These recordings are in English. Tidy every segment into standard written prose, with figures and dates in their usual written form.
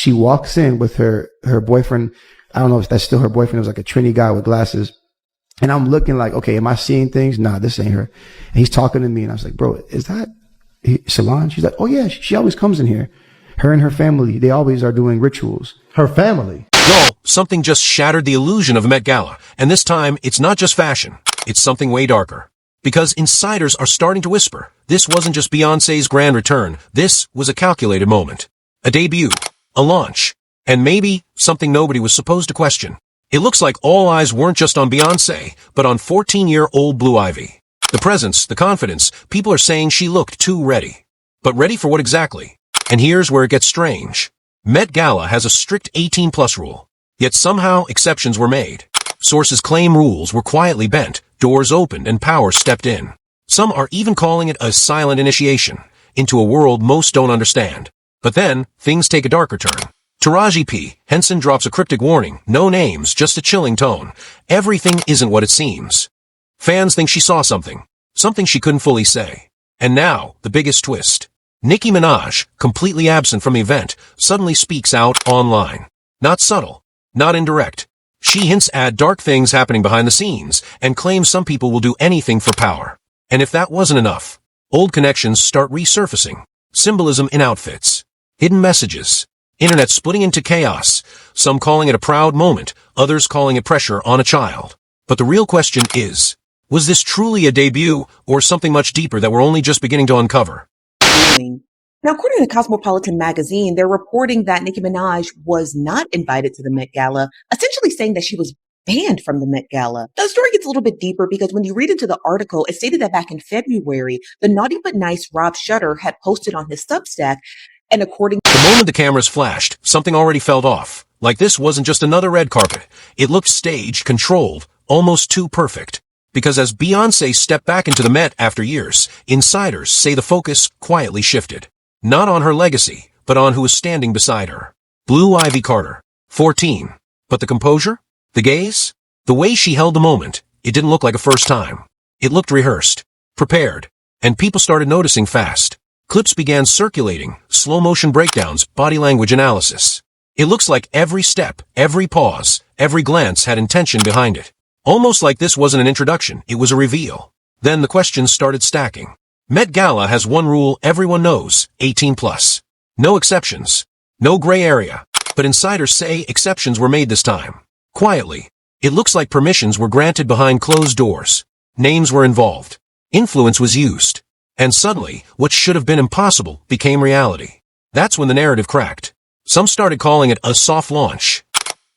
She walks in with her boyfriend. I don't know if that's still her boyfriend. It was like a Trini guy with glasses. And I'm looking like, okay, am I seeing things? Nah, this ain't her. And he's talking to me, and I was like, bro, is that Solange? She's like, oh yeah, she always comes in here. Her and her family, they always are doing rituals. Her family? Y'all, something just shattered the illusion of a Met Gala. And this time, it's not just fashion. It's something way darker. Because insiders are starting to whisper, this wasn't just Beyoncé's grand return. This was a calculated moment. A debut. A launch. And maybe something nobody was supposed to question. It looks like all eyes weren't just on Beyoncé, but on 14-year-old Blue Ivy. The presence, the confidence, people are saying she looked too ready. But ready for what exactly? And here's where it gets strange. Met Gala has a strict 18+ rule. Yet somehow exceptions were made. Sources claim rules were quietly bent, doors opened, and power stepped in. Some are even calling it a silent initiation into a world most don't understand. But then, things take a darker turn. Taraji P. Henson drops a cryptic warning, no names, just a chilling tone. Everything isn't what it seems. Fans think she saw something she couldn't fully say. And now, the biggest twist. Nicki Minaj, completely absent from the event, suddenly speaks out online. Not subtle, not indirect. She hints at dark things happening behind the scenes, and claims some people will do anything for power. And if that wasn't enough, old connections start resurfacing. Symbolism in outfits. Hidden messages. Internet splitting into chaos, some calling it a proud moment, others calling it pressure on a child. But the real question is, was this truly a debut, or something much deeper that we're only just beginning to uncover? Now, according to Cosmopolitan magazine, they're reporting that Nicki Minaj was not invited to the Met Gala, essentially saying that she was banned from the Met Gala. Now, the story gets a little bit deeper because when you read into the article, it stated that back in February, the Naughty But Nice Rob Shutter had posted on his Substack, and according The moment the cameras flashed, something already felt off. Like this wasn't just another red carpet. It looked staged, controlled, almost too perfect. Because as Beyoncé stepped back into the Met after years, insiders say the focus quietly shifted. Not on her legacy, but on who was standing beside her. Blue Ivy Carter, 14. But the composure? The gaze? The way she held the moment, it didn't look like a first time. It looked rehearsed, prepared, and people started noticing fast. Clips began circulating, slow-motion breakdowns, body language analysis. It looks like every step, every pause, every glance had intention behind it. Almost like this wasn't an introduction, it was a reveal. Then the questions started stacking. Met Gala has one rule everyone knows, 18+. No exceptions. No gray area. But insiders say exceptions were made this time. Quietly. It looks like permissions were granted behind closed doors. Names were involved. Influence was used. And suddenly, what should have been impossible became reality. That's when the narrative cracked. Some started calling it a soft launch.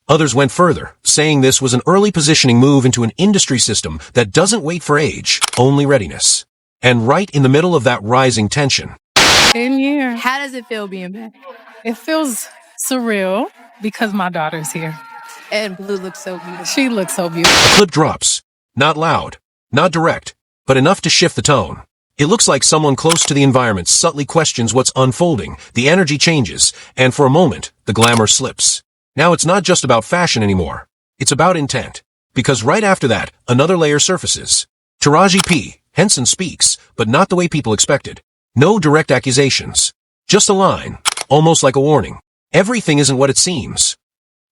Others went further, saying this was an early positioning move into an industry system that doesn't wait for age, only readiness. And right in the middle of that rising tension. In here. How does it feel being back? It feels surreal because my daughter's here. And Blue looks so beautiful. She looks so beautiful. A clip drops. Not loud, not direct, but enough to shift the tone. It looks like someone close to the environment subtly questions what's unfolding, the energy changes, and for a moment, the glamour slips. Now it's not just about fashion anymore. It's about intent. Because right after that, another layer surfaces. Taraji P. Henson speaks, but not the way people expected. No direct accusations. Just a line, almost like a warning. Everything isn't what it seems.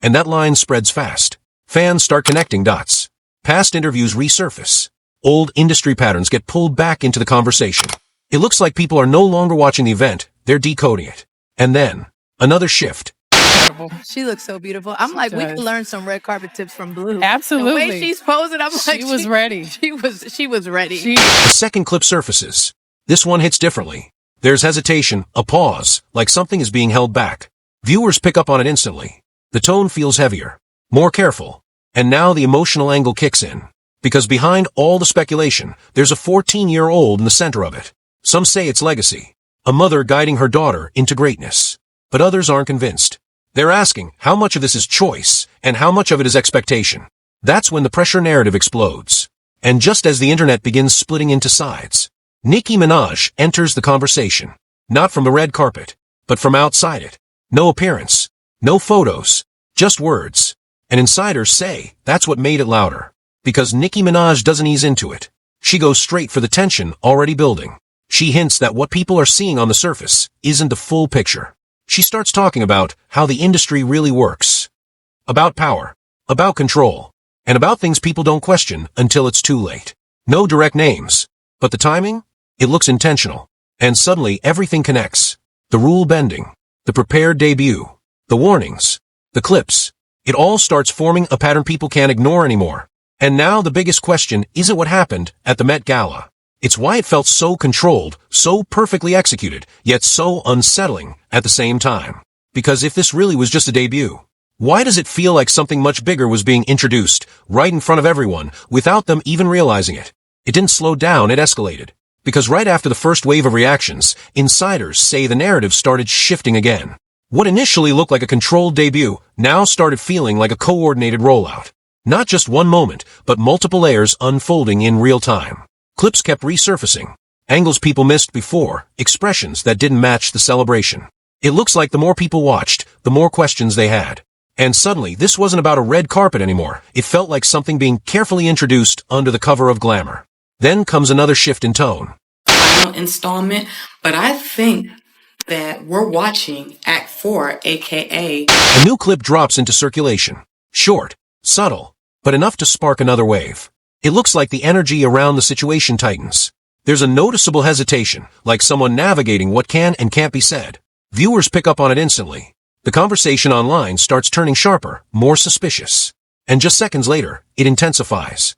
And that line spreads fast. Fans start connecting dots. Past interviews resurface. Old industry patterns get pulled back into the conversation. It looks like people are no longer watching the event, they're decoding it. And then, another shift. She looks so beautiful. I'm like, we could learn some red carpet tips from Blue. Absolutely. The way she's posing, I'm like, she was ready. She was ready. The second clip surfaces. This one hits differently. There's hesitation, a pause, like something is being held back. Viewers pick up on it instantly. The tone feels heavier, more careful. And now the emotional angle kicks in. Because behind all the speculation, there's a 14-year-old in the center of it. Some say it's legacy. A mother guiding her daughter into greatness. But others aren't convinced. They're asking how much of this is choice and how much of it is expectation. That's when the pressure narrative explodes. And just as the internet begins splitting into sides, Nicki Minaj enters the conversation. Not from the red carpet, but from outside it. No appearance, no photos, just words. And insiders say that's what made it louder. Because Nicki Minaj doesn't ease into it. She goes straight for the tension already building. She hints that what people are seeing on the surface isn't the full picture. She starts talking about how the industry really works. About power, about control, and about things people don't question until it's too late. No direct names, but the timing? It looks intentional. And suddenly everything connects. The rule bending, the prepared debut, the warnings, the clips. It all starts forming a pattern people can't ignore anymore. And now the biggest question isn't what happened at the Met Gala. It's why it felt so controlled, so perfectly executed, yet so unsettling at the same time. Because if this really was just a debut, why does it feel like something much bigger was being introduced right in front of everyone without them even realizing it? It didn't slow down, it escalated. Because right after the first wave of reactions, insiders say the narrative started shifting again. What initially looked like a controlled debut now started feeling like a coordinated rollout. Not just one moment, but multiple layers unfolding in real time. Clips kept resurfacing. Angles people missed before, expressions that didn't match the celebration. It looks like the more people watched, the more questions they had. And suddenly, this wasn't about a red carpet anymore. It felt like something being carefully introduced under the cover of glamour. Then comes another shift in tone. Final installment, but I think that we're watching Act 4, aka... A new clip drops into circulation. Short, subtle, but enough to spark another wave. It looks like the energy around the situation tightens. There's a noticeable hesitation, like someone navigating what can and can't be said. Viewers pick up on it instantly. The conversation online starts turning sharper, more suspicious. And just seconds later, it intensifies.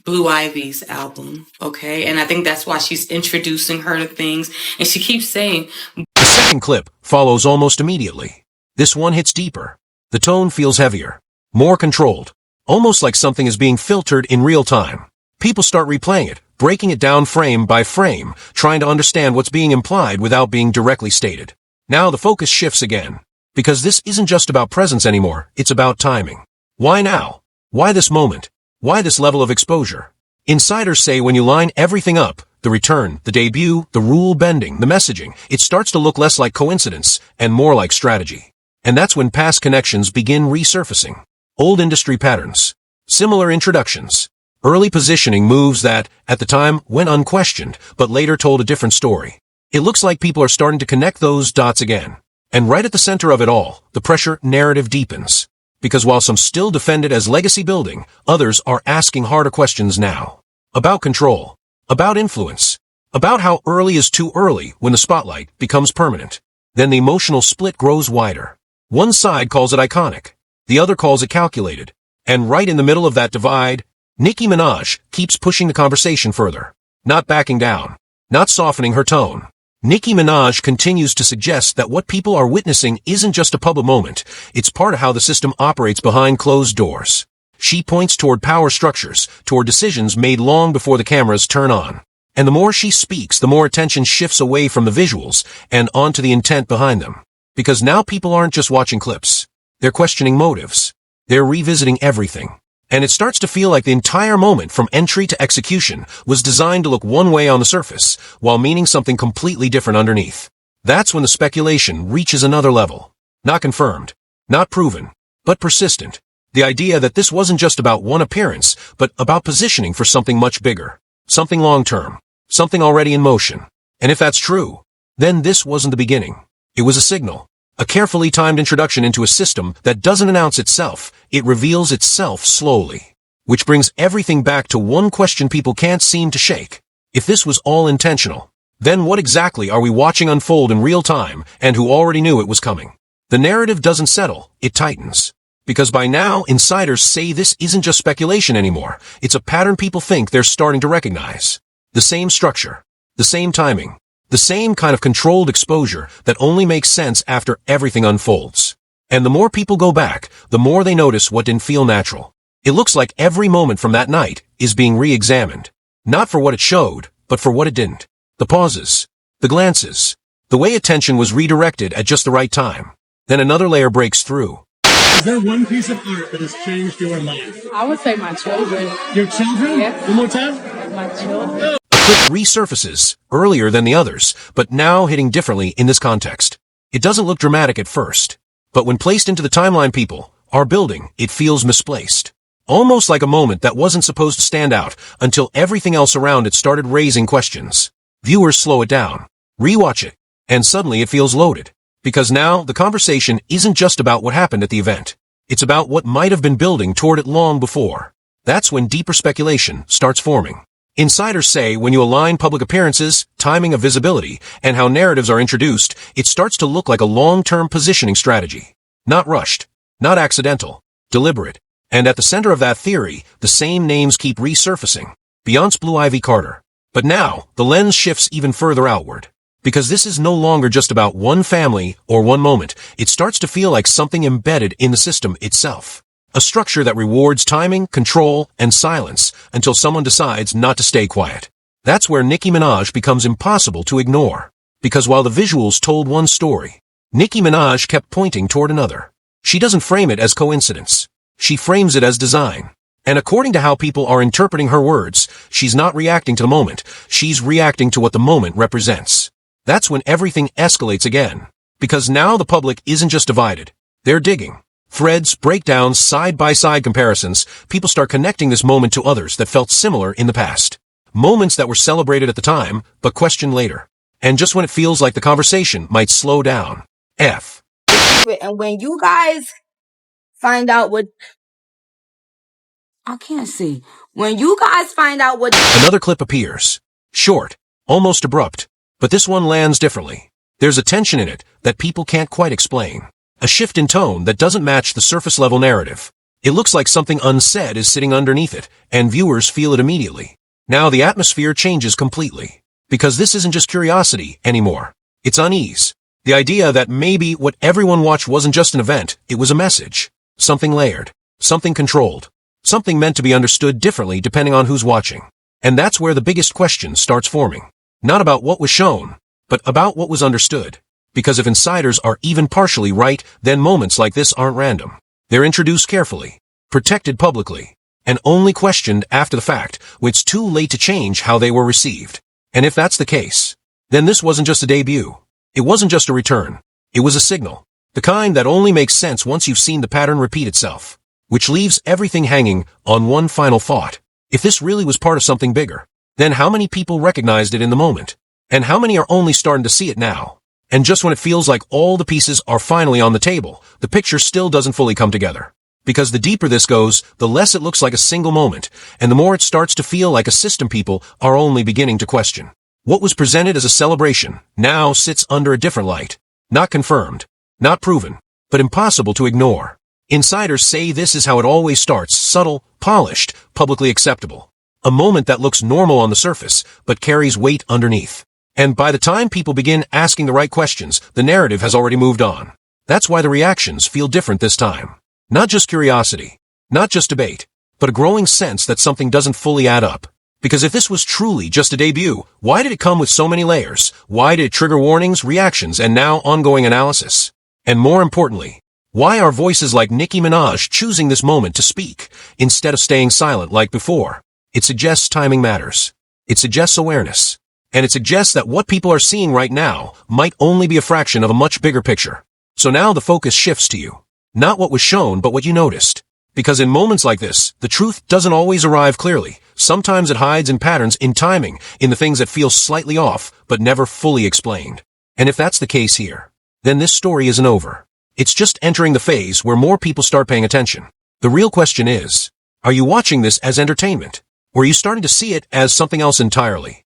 Blue Ivy's album, okay? And I think that's why she's introducing her to things. And she keeps saying... The second clip follows almost immediately. This one hits deeper. The tone feels heavier, more controlled, almost like something is being filtered in real time. People start replaying it, breaking it down frame by frame, trying to understand what's being implied without being directly stated. Now the focus shifts again. Because this isn't just about presence anymore, it's about timing. Why now? Why this moment? Why this level of exposure? Insiders say when you line everything up, the return, the debut, the rule bending, the messaging, it starts to look less like coincidence and more like strategy. And that's when past connections begin resurfacing. Old industry patterns, similar introductions, early positioning moves that, at the time, went unquestioned, but later told a different story. It looks like people are starting to connect those dots again. And right at the center of it all, the pressure narrative deepens. Because while some still defend it as legacy building, others are asking harder questions now. About control, about influence, about how early is too early when the spotlight becomes permanent. Then the emotional split grows wider. One side calls it iconic, the other calls it calculated. And right in the middle of that divide, Nicki Minaj keeps pushing the conversation further. Not backing down, not softening her tone. Nicki Minaj continues to suggest that what people are witnessing isn't just a public moment, it's part of how the system operates behind closed doors. She points toward power structures, toward decisions made long before the cameras turn on. And the more she speaks, the more attention shifts away from the visuals and onto the intent behind them. Because now people aren't just watching clips. They're questioning motives. They're revisiting everything. And it starts to feel like the entire moment from entry to execution was designed to look one way on the surface, while meaning something completely different underneath. That's when the speculation reaches another level. Not confirmed, not proven, but persistent. The idea that this wasn't just about one appearance, but about positioning for something much bigger. Something long-term. Something already in motion. And if that's true, then this wasn't the beginning. It was a signal. A carefully timed introduction into a system that doesn't announce itself, it reveals itself slowly. Which brings everything back to one question people can't seem to shake. If this was all intentional, then what exactly are we watching unfold in real time and who already knew it was coming? The narrative doesn't settle, it tightens. Because by now, insiders say this isn't just speculation anymore, it's a pattern people think they're starting to recognize. The same structure, the same timing, the same kind of controlled exposure that only makes sense after everything unfolds. And the more people go back, the more they notice what didn't feel natural. It looks like every moment from that night is being re-examined. Not for what it showed, but for what it didn't. The pauses, the glances, the way attention was redirected at just the right time. Then another layer breaks through. Is there one piece of art that has changed your life? I would say my children. Your children? Yeah. One more time? My children. A clip resurfaces, earlier than the others, but now hitting differently in this context. It doesn't look dramatic at first, but when placed into the timeline people are building, it feels misplaced. Almost like a moment that wasn't supposed to stand out until everything else around it started raising questions. Viewers slow it down, rewatch it, And suddenly it feels loaded. Because now the conversation isn't just about what happened at the event. It's about what might have been building toward it long before. That's when deeper speculation starts forming. Insiders say when you align public appearances, timing of visibility, and how narratives are introduced, it starts to look like a long-term positioning strategy. Not rushed, not accidental, deliberate. And at the center of that theory, the same names keep resurfacing. Beyoncé, Blue Ivy Carter. But now, the lens shifts even further outward. Because this is no longer just about one family or one moment. It starts to feel like something embedded in the system itself. A structure that rewards timing, control, and silence until someone decides not to stay quiet. That's where Nicki Minaj becomes impossible to ignore. Because while the visuals told one story, Nicki Minaj kept pointing toward another. She doesn't frame it as coincidence. She frames it as design. And according to how people are interpreting her words, she's not reacting to the moment. She's reacting to what the moment represents. That's when everything escalates again. Because now the public isn't just divided. They're digging. Threads, breakdowns, side-by-side comparisons, people start connecting this moment to others that felt similar in the past. Moments that were celebrated at the time, but questioned later. And just when it feels like the conversation might slow down. F. And when you guys find out what... I can't see. When you guys find out what... Another clip appears. Short, almost abrupt. But this one lands differently. There's a tension in it that people can't quite explain. A shift in tone that doesn't match the surface-level narrative. It looks like something unsaid is sitting underneath it, and viewers feel it immediately. Now the atmosphere changes completely. Because this isn't just curiosity anymore. It's unease. The idea that maybe what everyone watched wasn't just an event, it was a message. Something layered. Something controlled. Something meant to be understood differently depending on who's watching. And that's where the biggest question starts forming. Not about what was shown, but about what was understood. Because if insiders are even partially right, then moments like this aren't random. They're introduced carefully, protected publicly, and only questioned after the fact, when it's too late to change how they were received. And if that's the case, then this wasn't just a debut. It wasn't just a return. It was a signal. The kind that only makes sense once you've seen the pattern repeat itself. Which leaves everything hanging on one final thought. If this really was part of something bigger, then how many people recognized it in the moment? And how many are only starting to see it now? And just when it feels like all the pieces are finally on the table, the picture still doesn't fully come together. Because the deeper this goes, the less it looks like a single moment, and the more it starts to feel like a system people are only beginning to question. What was presented as a celebration now sits under a different light. Not confirmed, not proven, but impossible to ignore. Insiders say this is how it always starts, subtle, polished, publicly acceptable. A moment that looks normal on the surface, but carries weight underneath. And by the time people begin asking the right questions, the narrative has already moved on. That's why the reactions feel different this time. Not just curiosity, not just debate, but a growing sense that something doesn't fully add up. Because if this was truly just a debut, why did it come with so many layers? Why did it trigger warnings, reactions, and now ongoing analysis? And more importantly, why are voices like Nicki Minaj choosing this moment to speak, instead of staying silent like before? It suggests timing matters. It suggests awareness. And it suggests that what people are seeing right now might only be a fraction of a much bigger picture. So now the focus shifts to you. Not what was shown, but what you noticed. Because in moments like this, the truth doesn't always arrive clearly. Sometimes it hides in patterns, in timing, in the things that feel slightly off, but never fully explained. And if that's the case here, then this story isn't over. It's just entering the phase where more people start paying attention. The real question is, are you watching this as entertainment? Or are you starting to see it as something else entirely?